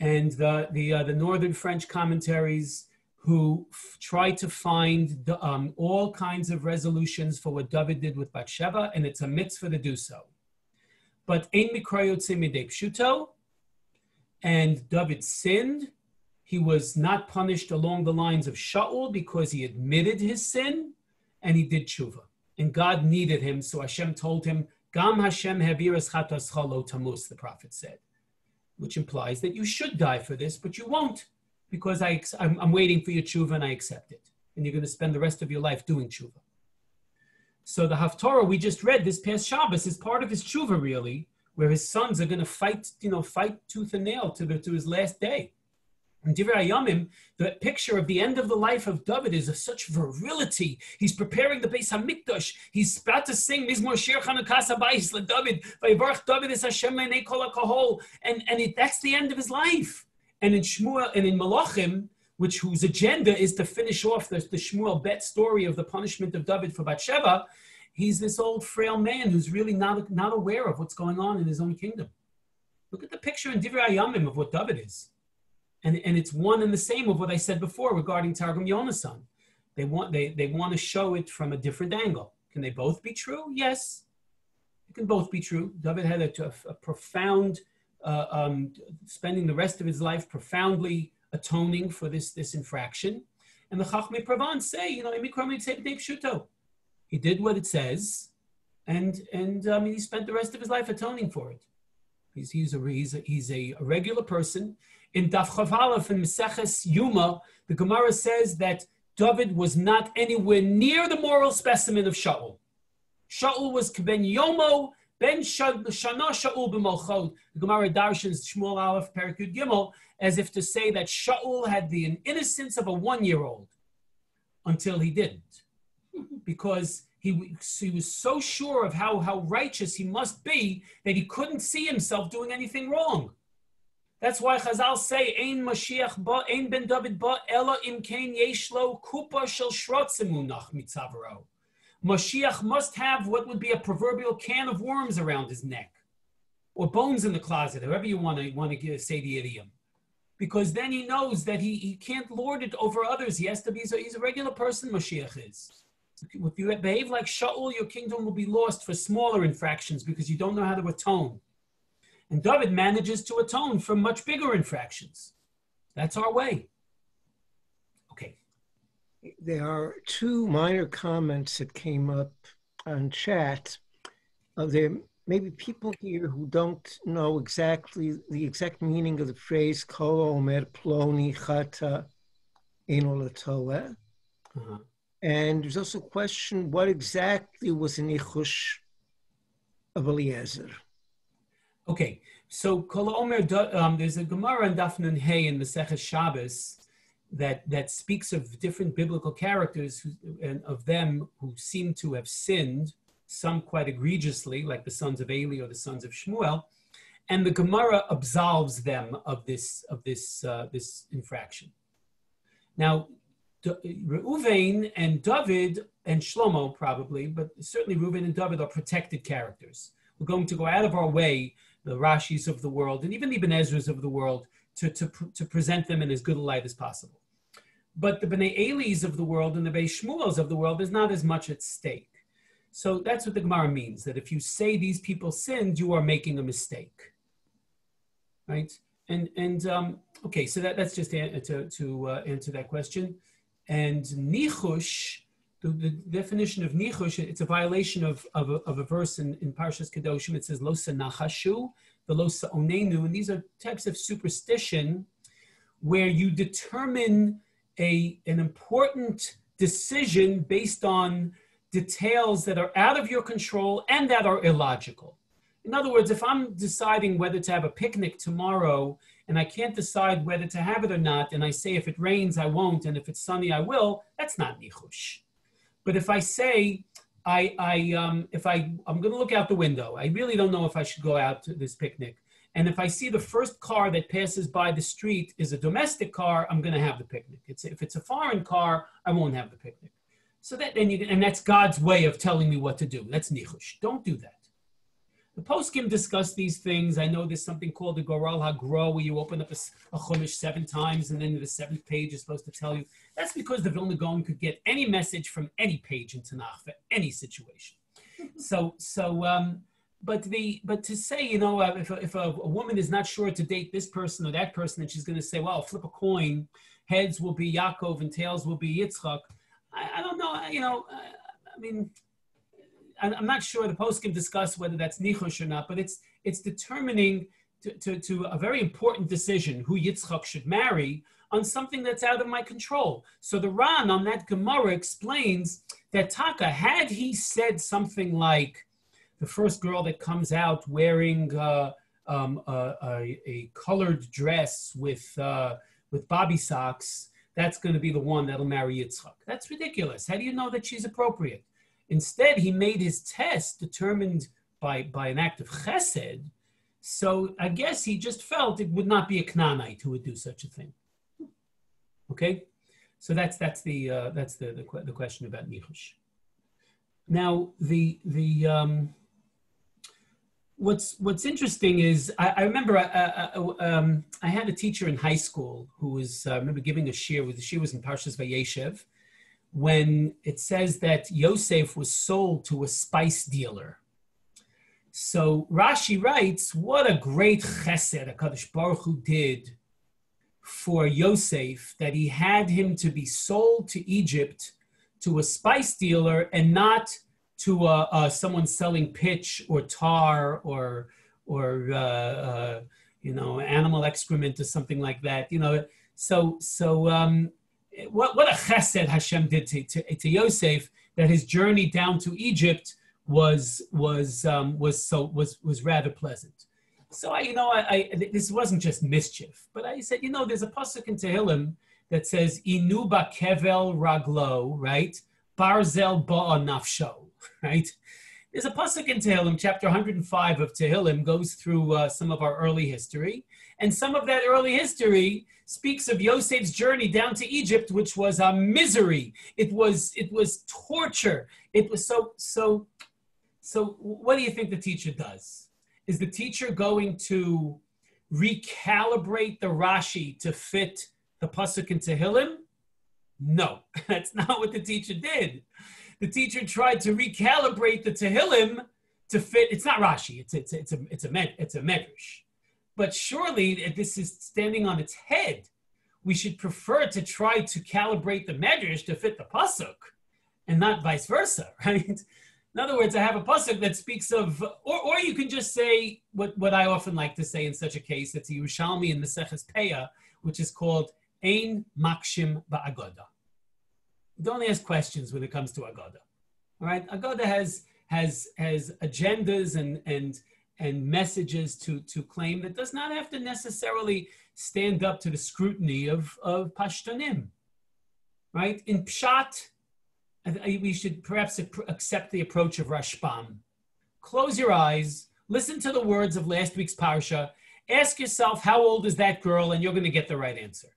and the northern French commentaries who try to find all kinds of resolutions for what David did with Bathsheba, and it's a mitzvah to do so. But ein mikra yotzeh midei pshuto, and David sinned. He was not punished along the lines of Shaul because he admitted his sin, and he did tshuva. And God needed him, so Hashem told him, Gam Hashem hebiras chatascha lo tamus, the prophet said, which implies that you should die for this, but you won't, because I'm waiting for your tshuva and I accept it. And you're going to spend the rest of your life doing tshuva. So the Haftorah we just read this past Shabbos is part of his tshuva, really, where his sons are going to fight tooth and nail to his last day. In Divrei Hayamim, the picture of the end of the life of David is of such virility. He's preparing the Beis HaMikdash. He's about to sing Mizmor Shir Chanukas HaBayis LeDavid. Vayivarach David es Hashem Meinei Kol HaKahol. And that's the end of his life. And in Shmuel and in Malachim, whose agenda is to finish off the Shmuel Bet story of the punishment of David for Bathsheba, he's this old frail man who's really not aware of what's going on in his own kingdom. Look at the picture in Divrei Hayamim of what David is. And it's one and the same of what I said before regarding Targum Yonasan. They want to show it from a different angle. Can they both be true? Yes, it can both be true. David had a profound, spending the rest of his life profoundly atoning for this infraction. And the Chachmei Pravan say, he did what it says, and he spent the rest of his life atoning for it. He's a regular person. In Daf Chav Aleph in Meseches Yuma, the Gemara says that David was not anywhere near the moral specimen of Shaul. Shaul was ben Yomo, ben Shana Shaul b'Malchot. The Gemara darshans Shmuel Aleph Perek Yud Gimel as if to say that Shaul had the innocence of a 1-year-old until he didn't, because he was so sure of how righteous he must be that he couldn't see himself doing anything wrong. That's why Chazal say, Ein Mashiach ba, Ein ben David ba, Ela im kein yeshlo kupa shel Schwartz emunach mitzavaro. Mashiach must have what would be a proverbial can of worms around his neck, or bones in the closet, however you want to say the idiom. Because then he knows that he can't lord it over others. He has to be, he's a regular person, Mashiach is. If you behave like Shaul, your kingdom will be lost for smaller infractions because you don't know how to atone. And David manages to atone for much bigger infractions. That's our way. Okay. There are two minor comments that came up on chat. There may be people here who don't know exactly the exact meaning of the phrase Kol Omer Ploni Chata Eino Latoeh. And there's also a question, what exactly was the nichush of Eliezer? Okay, so Kol Omer, there's a Gemara in Daf Nun Hey in Maseches Shabbos that speaks of different biblical characters and of them who seem to have sinned, some quite egregiously, like the sons of Eli or the sons of Shmuel, and the Gemara absolves them of this infraction. Now, Reuven and David and Shlomo probably, but certainly Reuven and David are protected characters. We're going to go out of our way, the Rashis of the world, and even the Ibn Ezras of the world, to present them in as good a light as possible. But the Bnei Elis of the world and the Bnei Shmuels of the world, there's not as much at stake. So that's what the Gemara means, that if you say these people sinned, you are making a mistake, right? And okay, so that's just to answer that question. And nichush, the definition of nichush, it's a violation of a verse in Parshas Kedoshim. It says lo sanachashu, the lo sa'onenu, and these are types of superstition where you determine an important decision based on details that are out of your control and that are illogical. In other words, if I'm deciding whether to have a picnic tomorrow and I can't decide whether to have it or not, and I say if it rains, I won't, and if it's sunny, I will, that's not nichush. But if I say, I'm going to look out the window, I really don't know if I should go out to this picnic. And if I see the first car that passes by the street is a domestic car, I'm going to have the picnic. If it's a foreign car, I won't have the picnic. So that, and that's God's way of telling me what to do. That's nichush. Don't do that. The poskim discuss these things. I know there's something called the Goral HaGro, where you open up a Chumash 7 times, and then the 7th page is supposed to tell you. That's because the Vilna Gaon could get any message from any page in Tanakh for any situation. But to say, if a woman is not sure to date this person or that person, and she's going to say, well, flip a coin, heads will be Yaakov and tails will be Yitzchak. I don't know. I'm not sure the poskim discuss whether that's nichush or not, but it's determining to a very important decision who Yitzchak should marry on something that's out of my control. So the Ran on that Gemara explains that Taka, had he said something like the first girl that comes out wearing a colored dress with bobby socks, that's going to be the one that'll marry Yitzchak. That's ridiculous. How do you know that she's appropriate? Instead, he made his test determined by an act of chesed. So I guess he just felt it would not be a Canaanite who would do such a thing. Okay, so that's the question about nichush. Now what's interesting is I remember I had a teacher in high school who was I remember giving a shir. The shir was in Parshas Vayeshev, when it says that Yosef was sold to a spice dealer. So Rashi writes, what a great chesed HaKadosh Baruch Hu did for Yosef, that he had him to be sold to Egypt to a spice dealer and not to someone selling pitch or tar or animal excrement or something like that. What a chesed Hashem did to Yosef, that his journey down to Egypt was rather pleasant. So this wasn't just mischief, but I said, there's a pasuk in Tehillim that says Inu ba'kevel raglo, right? Barzel ba'a nafsho, right? There's a pasuk in Tehillim, chapter 105 of Tehillim, goes through some of our early history, and some of that early history speaks of Yosef's journey down to Egypt, which was a misery. It was torture. It was so. What do you think the teacher does? Is the teacher going to recalibrate the Rashi to fit the pasuk in Tehillim? No, that's not what the teacher did. The teacher tried to recalibrate the Tehillim to fit. It's not Rashi. It's a medrash. But surely this is standing on its head. We should prefer to try to calibrate the medrash to fit the pasuk, and not vice versa, right? In other words, I have a pasuk that speaks of, or you can just say what I often like to say in such a case. It's a Yerushalmi in Maseches Peah, which is called Ein Makshim Ba'agoda. Don't ask questions when it comes to Agoda. All right, Agoda has agendas and messages to claim that does not have to necessarily stand up to the scrutiny of Pashtunim. Right? In Pshat, we should perhaps accept the approach of Rashbam. Close your eyes, listen to the words of last week's parsha, ask yourself, how old is that girl, and you're going to get the right answer.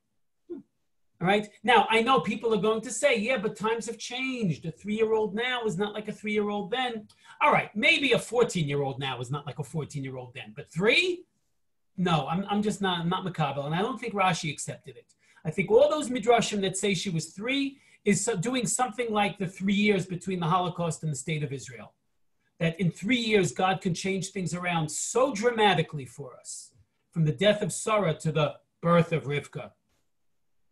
All right? Now, I know people are going to say, yeah, but times have changed. A 3-year-old now is not like a 3-year-old then. All right, maybe a 14-year-old now is not like a 14-year-old then, but 3? No, I'm not makabel, and I don't think Rashi accepted it. I think all those midrashim that say she was 3 is doing something like the 3 years between the Holocaust and the state of Israel. That in 3 years, God can change things around so dramatically for us, from the death of Sarah to the birth of Rivka,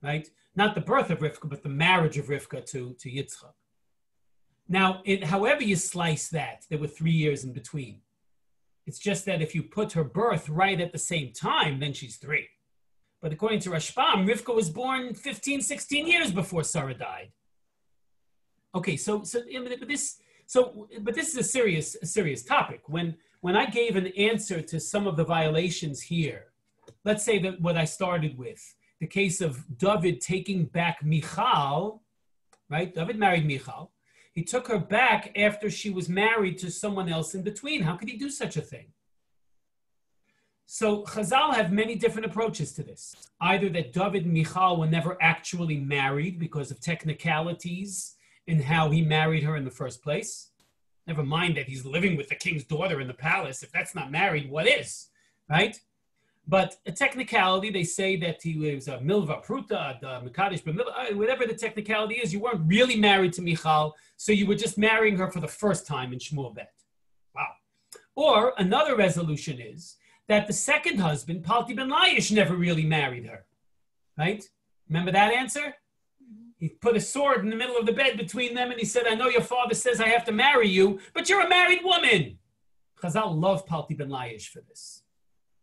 right? Not the birth of Rivka, but the marriage of Rivka to Yitzchak. Now, however you slice that, there were 3 years in between. It's just that if you put her birth right at the same time, then she's 3. But according to Rashbam, Rivka was born 15, 16 years before Sarah died. Okay, but this is a serious topic. When I gave an answer to some of the violations here, let's say that what I started with, the case of David taking back Michal, right? David married Michal. He took her back after she was married to someone else in between. How could he do such a thing? So Chazal have many different approaches to this. Either that David and Michal were never actually married because of technicalities in how he married her in the first place. Never mind that he's living with the king's daughter in the palace. If that's not married, what is, right? But a technicality, they say that he was a milva pruta, mekadesh, whatever the technicality is, you weren't really married to Michal, so you were just marrying her for the first time in Shmuel Bet. Wow. Or another resolution is that the second husband, Palti ben Laish, never really married her, right? Remember that answer? He put a sword in the middle of the bed between them and he said, I know your father says I have to marry you, but you're a married woman. Chazal love Palti ben Laish for this.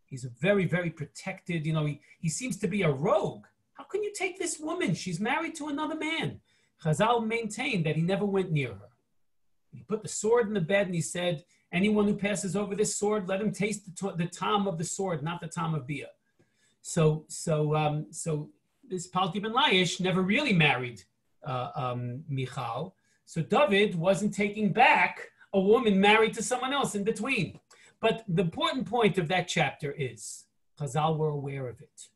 He's a very, very protected, he seems to be a rogue. How can you take this woman? She's married to another man. Chazal maintained that he never went near her. He put the sword in the bed and he said, anyone who passes over this sword, let him taste the tom of the sword, not the tom of bia. So this Palti ben Laish never really married Michal. So David wasn't taking back a woman married to someone else in between. But the important point of that chapter is Chazal were aware of it.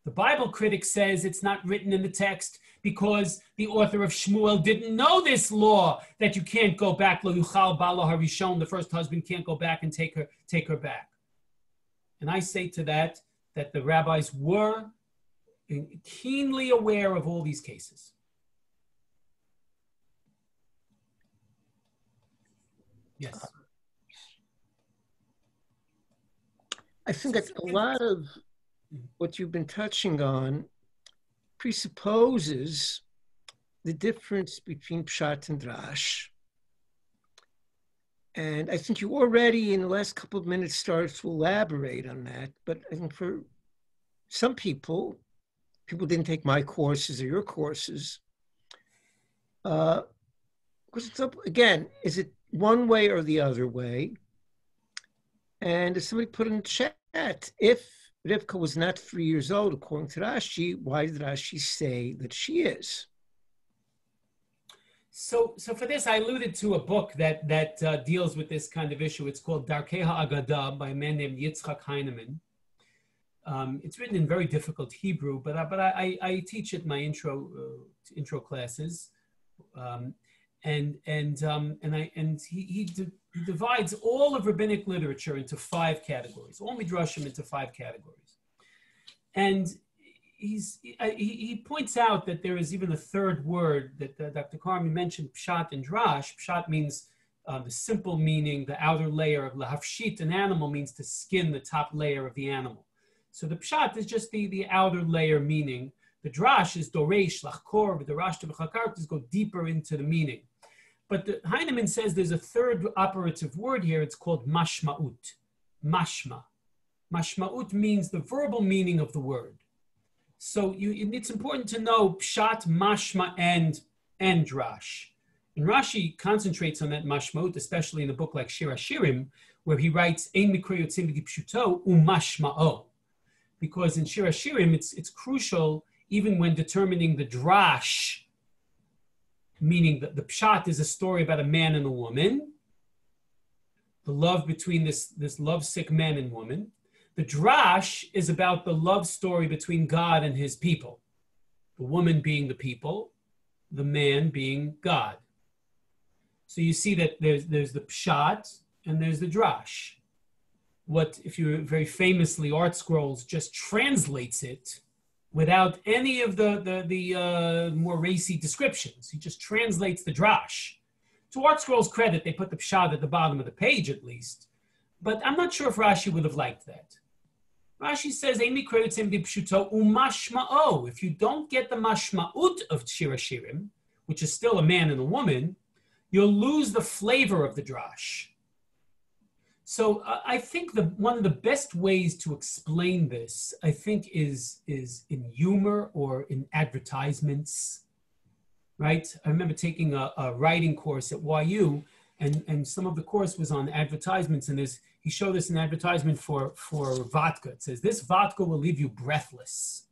The Bible critic says it's not written in the text because the author of Shmuel didn't know this law that you can't go back. Lo yuchal bala harishon, the first husband can't go back and take her back. And I say to that the rabbis were keenly aware of all these cases. Yes. I think that a lot of what you've been touching on presupposes the difference between Pshat and Drash. And I think you already in the last couple of minutes started to elaborate on that. But I think for some people didn't take my courses or your courses. Because it's up, again, is it one way or the other way? And as somebody put in the chat, if Rivka was not 3 years old, according to Rashi, why did Rashi say that she is? So for this, I alluded to a book that deals with this kind of issue. It's called Darkei HaAgada by a man named Yitzchak Heinemann. It's written in very difficult Hebrew, but I teach it in my intro classes, and he divides all of rabbinic literature into 5 categories, all midrashim into 5 categories, and he points out that there is even a third word that Dr. Karmi mentioned, pshat and drash. Pshat means the simple meaning, the outer layer of lahafshit, an animal, means to skin the top layer of the animal. So the pshat is just the outer layer meaning. The drash is doresh, lachkor, the darash to v'chakar, to go deeper into the meaning. But Heinemann says there's a third operative word here. It's called mashma'ut, mashma. Mashma'ut means the verbal meaning of the word. So it's important to know pshat, mashma, and drash. And Rashi concentrates on that mashma'ut, especially in a book like Shir HaShirim, where he writes ein mikra yotzim b'dipshuto umashma'o. Because in Shir HaShirim, it's crucial even when determining the drash, meaning that the pshat is a story about a man and a woman, the love between this lovesick man and woman. The drash is about the love story between God and his people, the woman being the people, the man being God. So you see that there's the pshat and there's the drash. What, if you very famously, Art Scrolls just translates it without any of the more racy descriptions. He just translates the drash. To Art Scrolls' credit, they put the pshat at the bottom of the page at least, but I'm not sure if Rashi would have liked that. Rashi says, if you don't get the mashma'ut of Shir HaShirim, which is still a man and a woman, you'll lose the flavor of the drash. So I think one of the best ways to explain this, I think, is in humor or in advertisements, right? I remember taking a writing course at YU, and some of the course was on advertisements, and he showed us an advertisement for vodka. It says, this vodka will leave you breathless.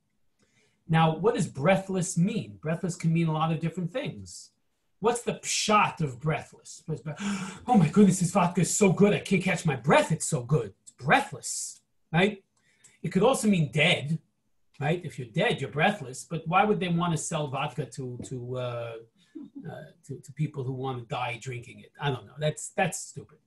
Now, what does breathless mean? Breathless can mean a lot of different things. What's the pshat of breathless? Oh my goodness, this vodka is so good, I can't catch my breath, it's so good. It's breathless, right? It could also mean dead, right? If you're dead, you're breathless, but why would they want to sell vodka to people who want to die drinking it? I don't know, that's stupid.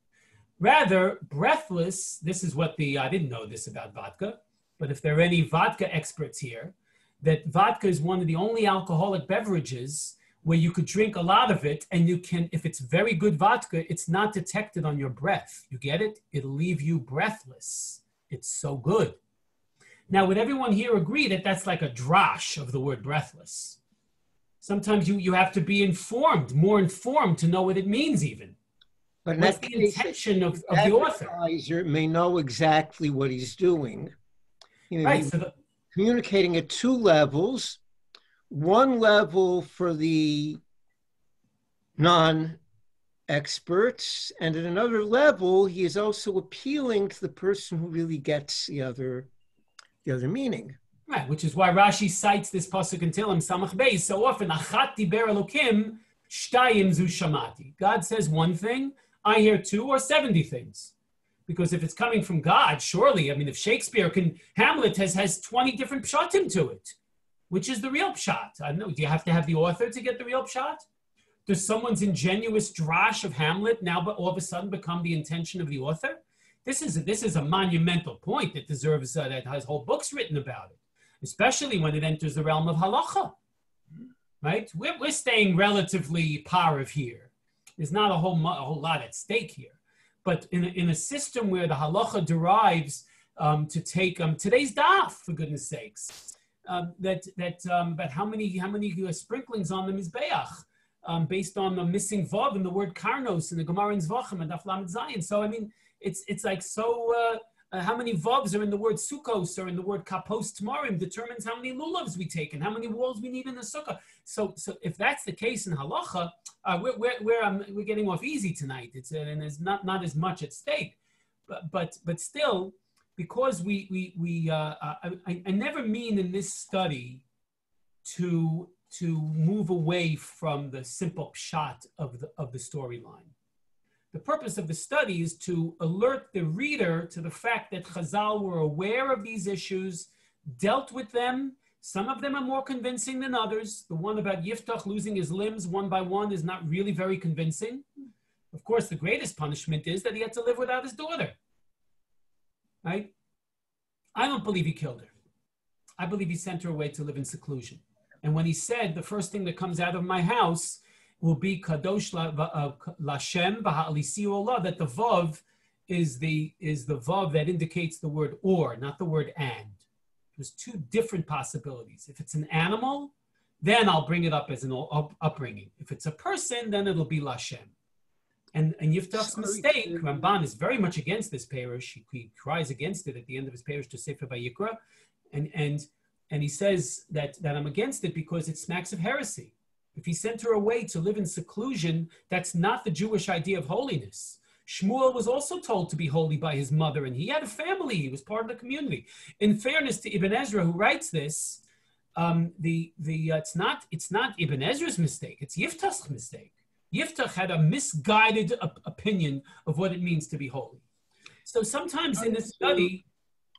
Rather, breathless, this is what I didn't know this about vodka, but if there are any vodka experts here, that vodka is one of the only alcoholic beverages where you could drink a lot of it, and you can, if it's very good vodka, it's not detected on your breath. You get it? It'll leave you breathless. It's so good. Now, would everyone here agree that that's like a drash of the word breathless? Sometimes you have to be more informed to know what it means even. But what's the intention of the author? The advertiser may know exactly what he's doing. Right. So communicating at 2 levels. One level for the non-experts, and at another level, he is also appealing to the person who really gets the other meaning. Right, which is why Rashi cites this pasuk in Tehillim Samach Beis so often. Achat diber Elokim, shtayim zu shamati. God says one thing, I hear 2 or 70 things. Because if it's coming from God, surely, I mean, if Shakespeare Hamlet has 20 different pshatim to it. Which is the real pshat? I don't know. Do you have to have the author to get the real pshat? Does someone's ingenuous drash of Hamlet now but all of a sudden become the intention of the author? This is a monumental point that deserves, that has whole books written about it, especially when it enters the realm of halacha, right? We're staying relatively parav here. There's not a whole lot at stake here. But in a system where the halacha derives to take today's daf, for goodness sakes, but how many sprinklings on the mizbeach based on the missing vav in the word karnos in the Gemara in Zvachim and Daf Lamed Zayin. So I mean, it's like so. How many vavs are in the word sukkos or in the word kapos tamarim determines how many lulavs we take and how many walls we need in the sukkah. So if that's the case in halacha, we're getting off easy tonight. And there's not as much at stake, but still. Because I never mean in this study to move away from the simple pshat of the storyline. The purpose of the study is to alert the reader to the fact that Chazal were aware of these issues, dealt with them. Some of them are more convincing than others. The one about Yiftach losing his limbs one by one is not really very convincing. Of course, the greatest punishment is that he had to live without his daughter. Right? I don't believe he killed her. I believe he sent her away to live in seclusion. And when he said, the first thing that comes out of my house will be Kadosh Lashem V'Ha'alisi Allah, that the Vav is the Vav that indicates the word or, not the word and. There's two different possibilities. If it's an animal, then I'll bring it up as an upbringing. If it's a person, then it'll be Lashem. And Yiftach's mistake, Ramban is very much against this parish. He cries against it at the end of his parish to Sefer Vayikra. And he says that I'm against it because it smacks of heresy. If he sent her away to live in seclusion, that's not the Jewish idea of holiness. Shmuel was also told to be holy by his mother, and he had a family. He was part of the community. In fairness to Ibn Ezra, who writes this, it's not Ibn Ezra's mistake. It's Yiftach's mistake. Yiftach had a misguided opinion of what it means to be holy. So sometimes in this study,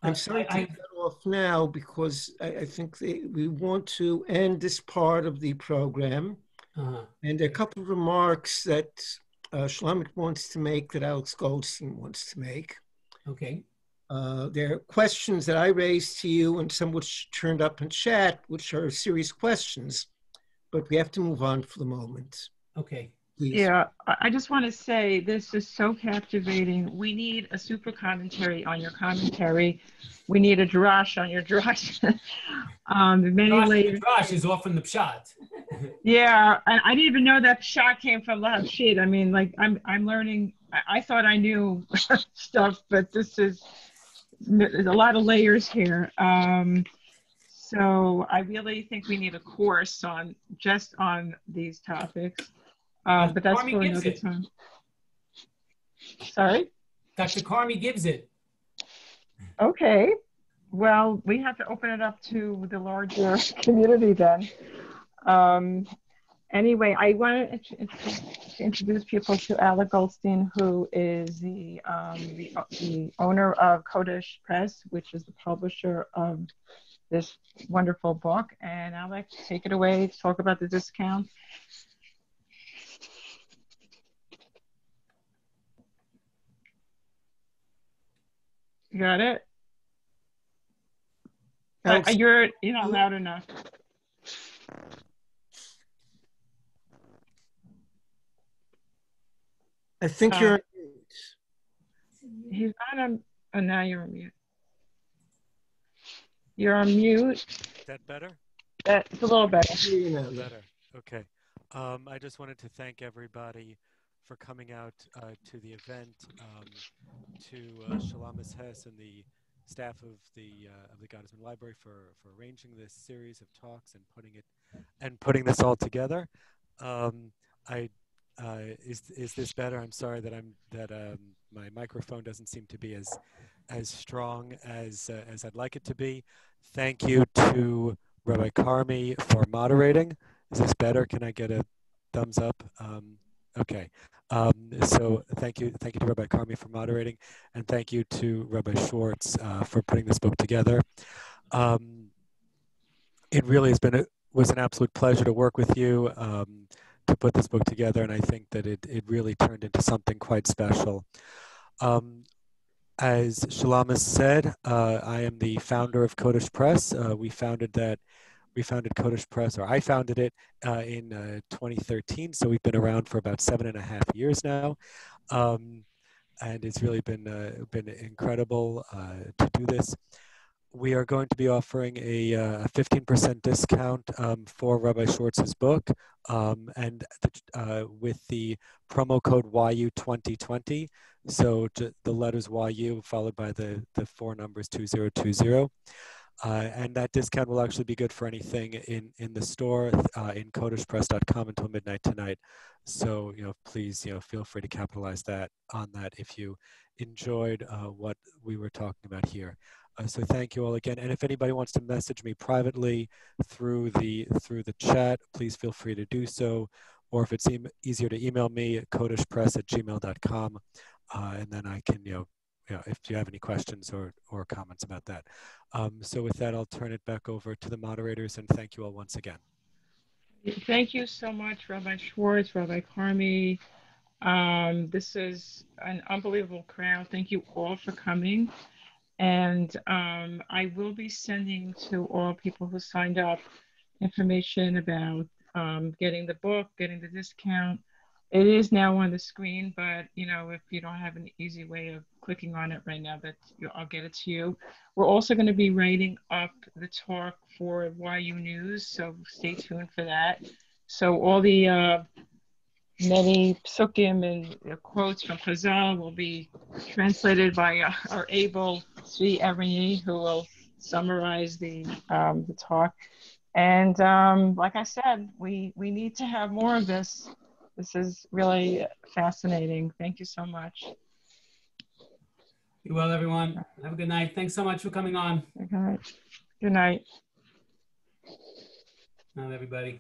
I'm sorry to cut off now because I think we want to end this part of the program. And there are a couple of remarks that Shlomo wants to make that Alex Goldstein wants to make. Okay. There are questions that I raised to you and some which turned up in chat, which are serious questions, but we have to move on for the moment. Okay. Please. Yeah, I just want to say this is so captivating. We need a super commentary on your commentary. We need a drash on your drash. Many layers. Drash is often the pshat. Yeah, and I didn't even know that pshat came from Lav Shid. I mean, like I'm learning. I thought I knew stuff, but there's a lot of layers here. So I really think we need a course on these topics. But that's for another time. Sorry? Dr. Carmi gives it. Okay. Well, we have to open it up to the larger community then. Anyway, I want to introduce people to Alec Goldstein, who is the owner of Kodesh Press, which is the publisher of this wonderful book. And Alec, take it away to talk about the discount. Got it? You're not loud enough. I think you're on mute. He's on now you're on mute. You're on mute. Is that better? It's a little better. Better. Okay. I just wanted to thank everybody for coming out to the event, to Shalamis Hess and the staff of the Gottesman Library for arranging this series of talks and putting this all together. Is this better? I'm sorry that my microphone doesn't seem to be as strong as I'd like it to be. Thank you to Rabbi Carmi for moderating. Is this better? Can I get a thumbs up? Okay. So thank you to Rabbi Carmi for moderating, and thank you to Rabbi Schwartz for putting this book together. It really was an absolute pleasure to work with you to put this book together, and I think that it really turned into something quite special. As Shalom has said, I am the founder of Kodesh Press. We founded Kodesh Press, or I founded it in 2013. So we've been around for about 7.5 years now, and it's really been incredible to do this. We are going to be offering a 15% discount for Rabbi Schwartz's book, and with the promo code YU2020. So the letters YU followed by the 4 numbers 2020. And that discount will actually be good for anything in the store in kodeshpress.com until midnight tonight. So please feel free to capitalize on that if you enjoyed what we were talking about here. So thank you all again. And if anybody wants to message me privately through the chat, please feel free to do so. Or if it's easier to email me at kodeshpress@gmail.com, and then I can if you have any questions or comments about that. So with that, I'll turn it back over to the moderators, and thank you all once again. Thank you so much, Rabbi Schwartz, Rabbi Carmi. This is an unbelievable crowd. Thank you all for coming. And I will be sending to all people who signed up information about getting the book, getting the discount. It is now on the screen, but if you don't have an easy way of clicking on it right now, I'll get it to you. We're also going to be writing up the talk for YU News, so stay tuned for that. So all the many psukim and quotes from Chazal will be translated by our able Tzvi Ereni, who will summarize the talk. And like I said, we need to have more of this. This is really fascinating. Thank you so much. Be well, everyone. Have a good night. Thanks so much for coming on. Okay. Good night. Not everybody.